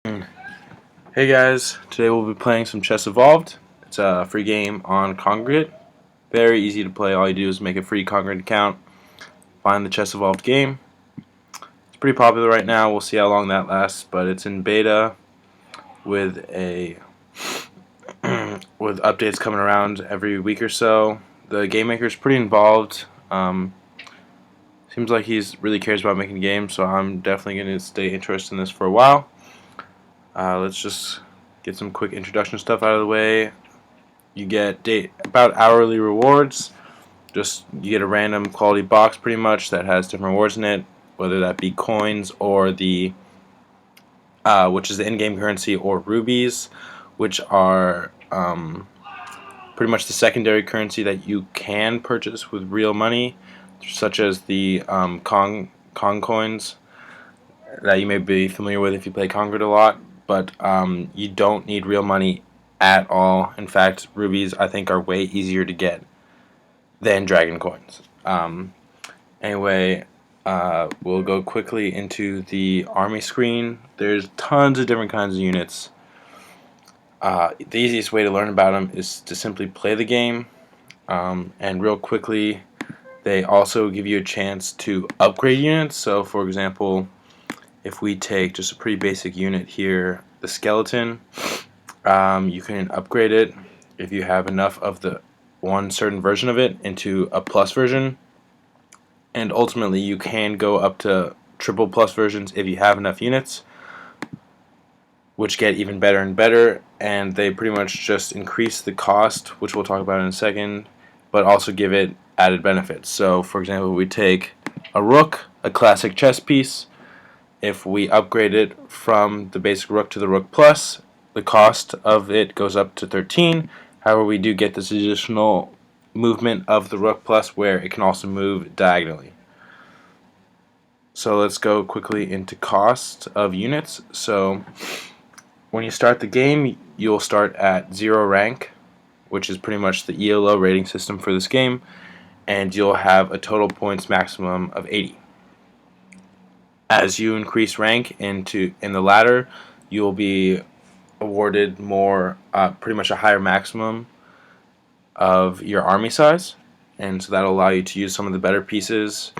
Hey guys, today we'll be playing some Chess Evolved. It's a free game on Kongregate. Very easy to play. All you do is make a free Kongregate account, find the Chess Evolved game. It's pretty popular right now. We'll see how long that lasts, but it's in beta with a with updates coming around every week or so. The game maker is pretty involved. Seems like he's really cares about making games, so I'm definitely going to stay interested in this for a while. Let's just get some quick introduction stuff out of the way. You get about hourly rewards. You get a random quality box pretty much that has different rewards in it, whether that be coins or the which is the in-game currency, or rubies, which are pretty much the secondary currency that you can purchase with real money, such as the Kong coins that you may be familiar with if you play Kongregate a lot. But you don't need real money at all. In fact, rubies I think are way easier to get than dragon coins. Anyway, we'll go quickly into the army screen. There's tons of different kinds of units. The easiest way to learn about them is to simply play the game. And real quickly, they also give you a chance to upgrade units. So, for example, if we take just a pretty basic unit here, the skeleton, you can upgrade it if you have enough of the one certain version of it into a plus version, and ultimately you can go up to triple plus versions if you have enough units, which get even better and better, and they pretty much just increase the cost, which we'll talk about in a second, but also give it added benefits. So for example, we take a rook, a classic chess piece. If we upgrade it from the basic rook to the rook plus, the cost of it goes up to 13. However, we do get this additional movement of the rook plus where it can also move diagonally. So let's go quickly into cost of units. So when you start the game, you'll start at 0 rank, which is pretty much the ELO rating system for this game, and you'll have a total points maximum of 80. As you increase rank in the ladder, you will be awarded more, pretty much a higher maximum of your army size, and so that'll allow you to use some of the better pieces.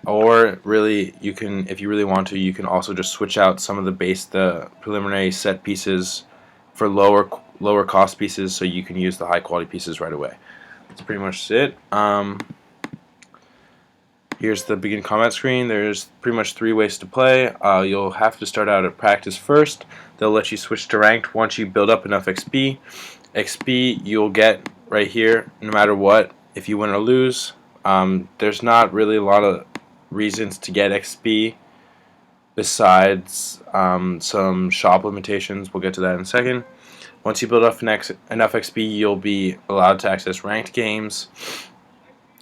Or really, you can, if you really want to, you can also just switch out some of the preliminary set pieces for lower cost pieces, so you can use the high quality pieces right away. That's pretty much it. Here's the begin combat screen. There's pretty much 3 ways to play. You'll have to start out at practice first. They'll let you switch to ranked once you build up enough XP. XP you'll get right here no matter what, if you win or lose. There's not really a lot of reasons to get XP besides some shop limitations. We'll get to that in a second. Once you build up enough XP, you'll be allowed to access ranked games.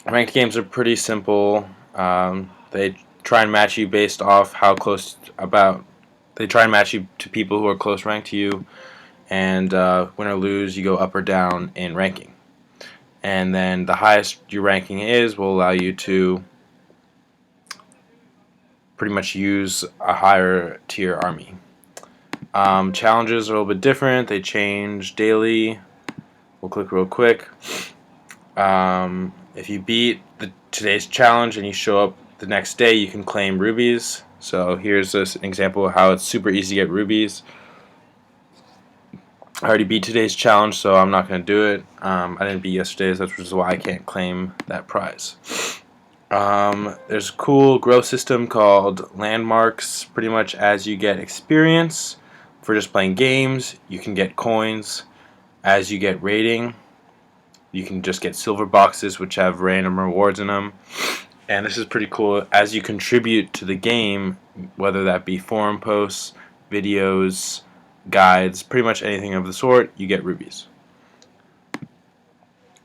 Ranked games are pretty simple. They try and match you based off how close they try and match you to people who are close ranked to you, and win or lose, you go up or down in ranking. And then the highest your ranking is will allow you to pretty much use a higher tier army. Challenges are a little bit different. They change daily. We'll click real quick. If you beat today's challenge and you show up the next day, you can claim rubies. So here's an example of how it's super easy to get rubies. I already beat today's challenge, so I'm not going to do it. I didn't beat yesterday's, which is why I can't claim that prize. There's a cool growth system called landmarks. Pretty much as you get experience for just playing games, you can get coins. As you get rating, you can just get silver boxes which have random rewards in them. And this is pretty cool. As you contribute to the game, whether that be forum posts, videos, guides, pretty much anything of the sort, you get rubies.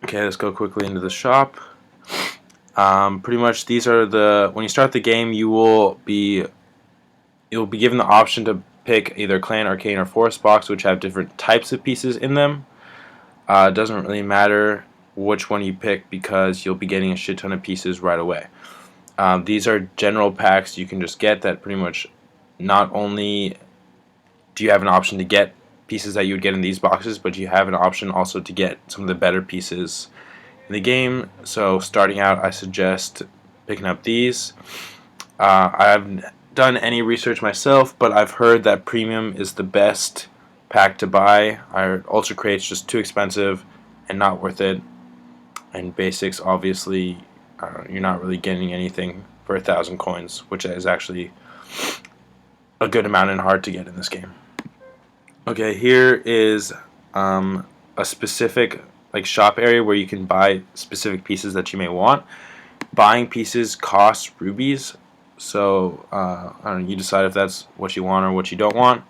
Okay, let's go quickly into the shop. Pretty much these are when you start the game, you'll be given the option to pick either clan, arcane, or forest box, which have different types of pieces in them. It doesn't really matter which one you pick because you'll be getting a shit ton of pieces right away. These are general packs you can just get that pretty much not only do you have an option to get pieces that you would get in these boxes, but you have an option also to get some of the better pieces in the game. So starting out, I suggest picking up these. I haven't done any research myself, but I've heard that premium is the best pack to buy. Ultra Crate's just too expensive and not worth it. And basics, obviously, you're not really getting anything for 1,000 coins, which is actually a good amount and hard to get in this game. Okay, here is a specific shop area where you can buy specific pieces that you may want. Buying pieces costs rubies, so I don't know, you decide if that's what you want or what you don't want.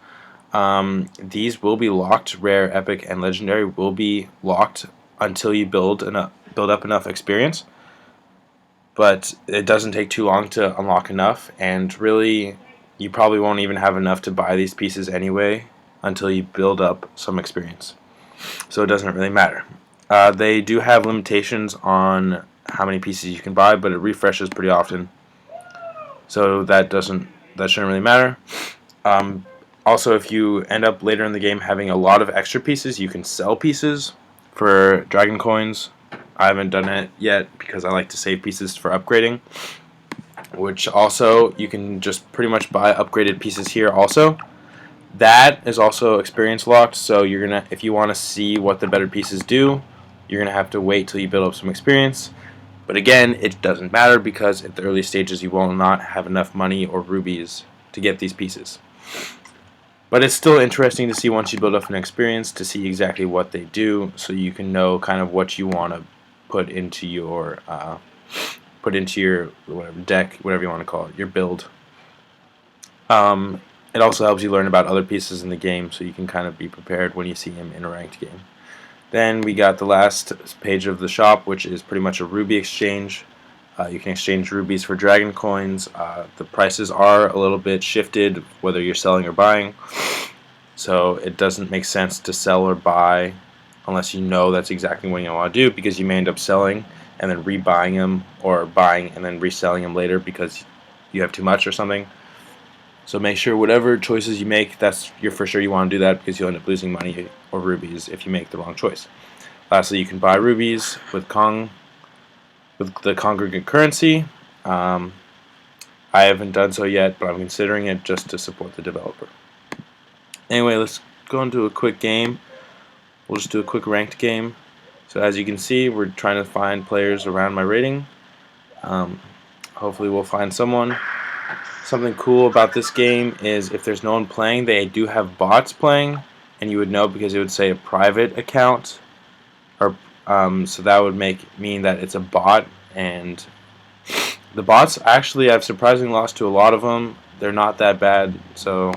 These will be locked. Rare, epic, and legendary will be locked until you build up enough experience. But it doesn't take too long to unlock enough, and really, you probably won't even have enough to buy these pieces anyway until you build up some experience. So it doesn't really matter. They do have limitations on how many pieces you can buy, but it refreshes pretty often. So that shouldn't really matter. Also, if you end up later in the game having a lot of extra pieces, you can sell pieces for dragon coins. I haven't done it yet because I like to save pieces for upgrading, which also you can just pretty much buy upgraded pieces here also. That is also experience locked, so if you want to see what the better pieces do, you're gonna have to wait till you build up some experience. But again, it doesn't matter because at the early stages you will not have enough money or rubies to get these pieces. But it's still interesting to see once you build up an experience to see exactly what they do, so you can know kind of what you want to put into your whatever deck, whatever you want to call it, your build. It also helps you learn about other pieces in the game, so you can kind of be prepared when you see them in a ranked game. Then we got the last page of the shop, which is pretty much a ruby exchange. You can exchange rubies for dragon coins. The prices are a little bit shifted whether you're selling or buying, so it doesn't make sense to sell or buy unless you know that's exactly what you want to do, because you may end up selling and then rebuying them, or buying and then reselling them later because you have too much or something. So make sure whatever choices you make, you're for sure you want to do that, because you'll end up losing money or rubies if you make the wrong choice. Lastly, you can buy rubies with the Kongregate currency. I haven't done so yet, but I'm considering it just to support the developer. Anyway, let's go into a quick game. We'll just do a quick ranked game. So as you can see, we're trying to find players around my rating. Hopefully we'll find someone. Something cool about this game is if there's no one playing, they do have bots playing, and you would know because it would say a private account, or so that would mean that it's a bot. And the bots, actually, I've surprisingly lost to a lot of them. They're not that bad, so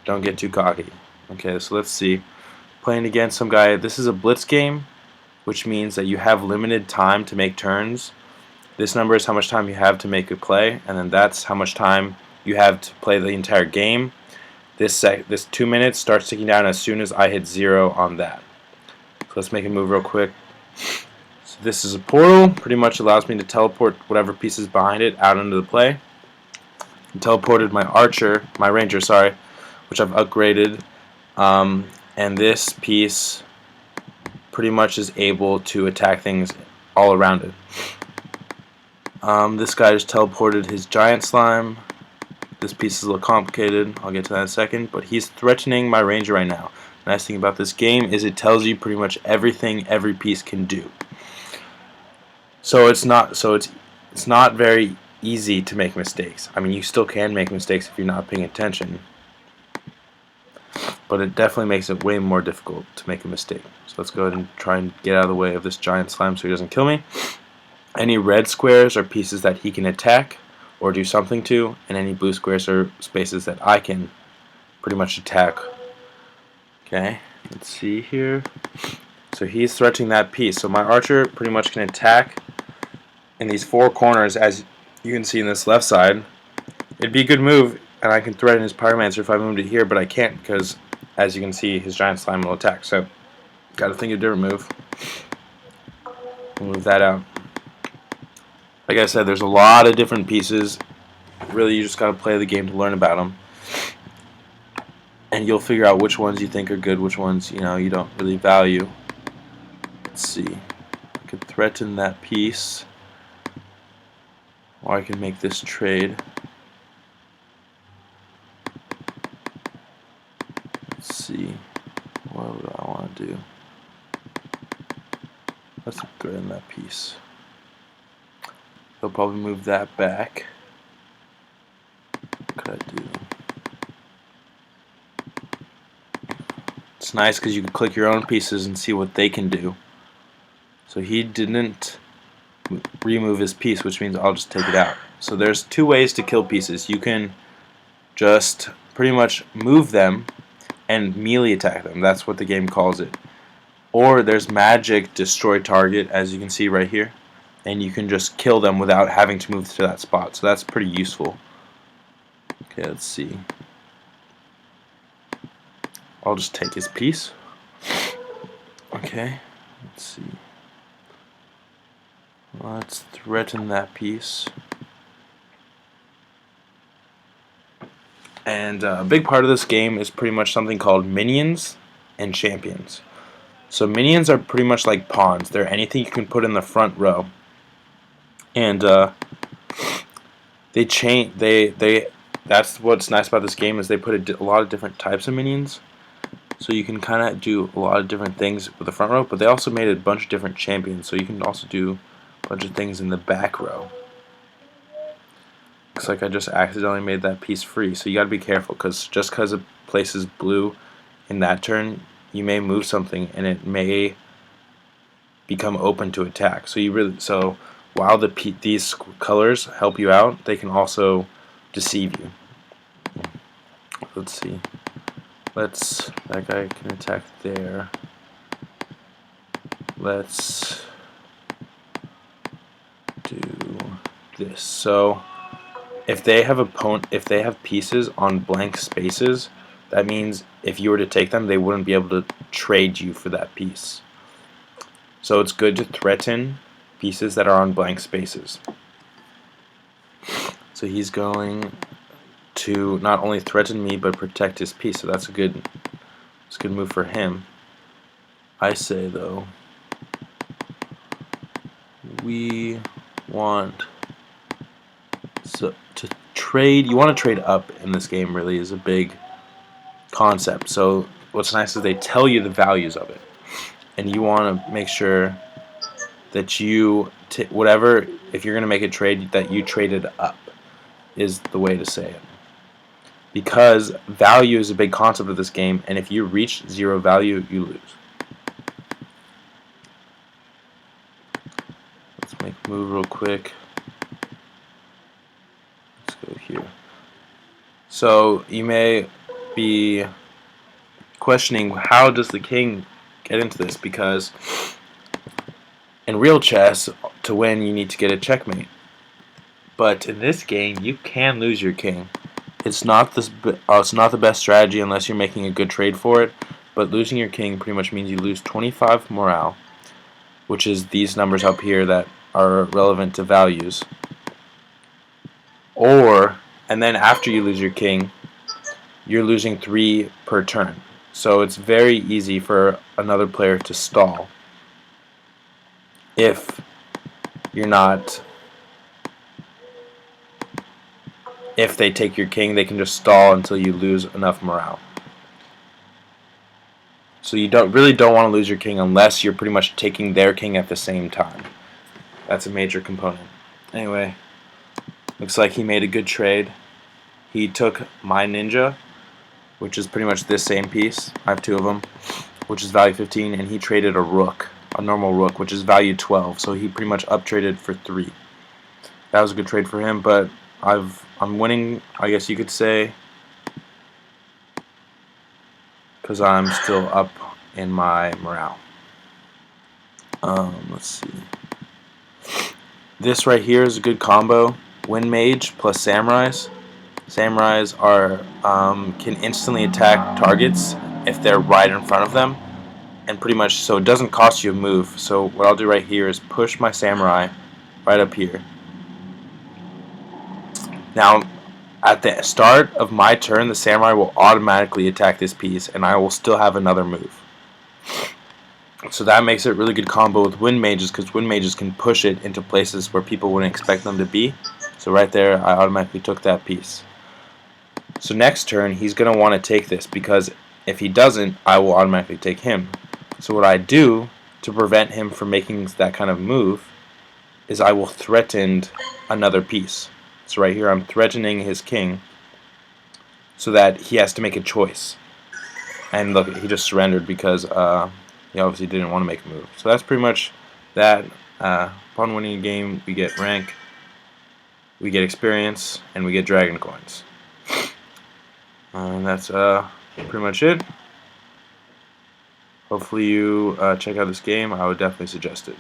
don't get too cocky. Okay, so let's see. Playing against some guy. This is a blitz game, which means that you have limited time to make turns. This number is how much time you have to make a play, and then that's how much time you have to play the entire game. This 2 minutes starts ticking down as soon as I hit 0 on that. So let's make a move real quick. So this is a portal. Pretty much allows me to teleport whatever pieces behind it out into the play. I teleported my ranger, which I've upgraded. And this piece pretty much is able to attack things all around it. This guy just teleported his giant slime. This piece is a little complicated. I'll get to that in a second. But he's threatening my ranger right now. The nice thing about this game is it tells you pretty much everything every piece can do. So it's not very easy to make mistakes. I mean, you still can make mistakes if you're not paying attention, but it definitely makes it way more difficult to make a mistake. So let's go ahead and try and get out of the way of this giant slime so he doesn't kill me. Any red squares are pieces that he can attack or do something to, and any blue squares are spaces that I can pretty much attack. Okay, let's see here. So he's threatening that piece. So my archer pretty much can attack in these 4 corners, as you can see in this left side. It'd be a good move, and I can threaten his pyromancer if I moved it here, but I can't because, as you can see, his giant slime will attack. So gotta think of a different move. We'll move that out. Like I said, there's a lot of different pieces. Really, you just gotta play the game to learn about them. and you'll figure out which ones you think are good, which ones you don't really value. Let's see. I could threaten that piece, or I can make this trade. Let's see. What would I want to do? Let's threaten that piece. He'll probably move that back. What could I do? It's nice because you can click your own pieces and see what they can do. So he didn't remove his piece, which means I'll just take it out. So there's two ways to kill pieces. You can just pretty much move them and melee attack them. That's what the game calls it. Or there's magic destroy target, as you can see right here, and you can just kill them without having to move to that spot. So that's pretty useful. Okay, let's see. I'll just take his piece. Okay, let's see. Let's threaten that piece. And a big part of this game is pretty much something called minions and champions. So minions are pretty much like pawns. They're anything you can put in the front row. And they change. That's what's nice about this game is they put a lot of different types of minions. So you can kind of do a lot of different things with the front row, but they also made a bunch of different champions. So you can also do a bunch of things in the back row. Looks like I just accidentally made that piece free. So you got to be careful because just because a place is blue in that turn, you may move something and it may become open to attack. So while these colors help you out, they can also deceive you. Let's see. That guy can attack there. Let's do this. So if they have pieces on blank spaces, that means if you were to take them, they wouldn't be able to trade you for that piece. So it's good to threaten pieces that are on blank spaces. So he's going to not only threaten me but protect his piece. So that's a good move for him. I say though, we want to trade. You want to trade up in this game. Really is a big concept. So what's nice is they tell you the values of it, and you want to make sure that you whatever, if you're going to make a trade, that you traded up is the way to say it. Because value is a big concept of this game, and if you reach 0 value, you lose. Let's make a move real quick. Let's go here. So you may be questioning, how does the king get into this? Because in real chess, to win, you need to get a checkmate. But in this game, you can lose your king. It's not the best strategy unless you're making a good trade for it. But losing your king pretty much means you lose 25 morale, which is these numbers up here that are relevant to values. And then after you lose your king, you're losing 3 per turn. So it's very easy for another player to stall. If they take your king, they can just stall until you lose enough morale. So you really don't want to lose your king unless you're pretty much taking their king at the same time. That's a major component. Anyway, looks like he made a good trade. He took my ninja, which is pretty much this same piece. I have 2 of them, which is value 15, and he traded a rook, a normal rook, which is value 12. So he pretty much up traded for 3. That was a good trade for him, but I'm winning, I guess you could say, because I'm still up in my morale. Let's see. This right here is a good combo. Wind Mage plus Samurais. Samurais can instantly attack targets if they're right in front of them, and pretty much so it doesn't cost you a move. So what I'll do right here is push my Samurai right up here. Now, At the start of my turn, the samurai will automatically attack this piece, and I will still have another move. So that makes it a really good combo with wind mages, because wind mages can push it into places where people wouldn't expect them to be. So right there, I automatically took that piece. So next turn, he's going to want to take this, because if he doesn't, I will automatically take him. So what I do to prevent him from making that kind of move is I will threaten another piece. So right here, I'm threatening his king so that he has to make a choice. And look, he just surrendered because he obviously didn't want to make a move. So that's pretty much that. Upon winning a game, we get rank, we get experience, and we get dragon coins. And that's pretty much it. Hopefully you check out this game. I would definitely suggest it.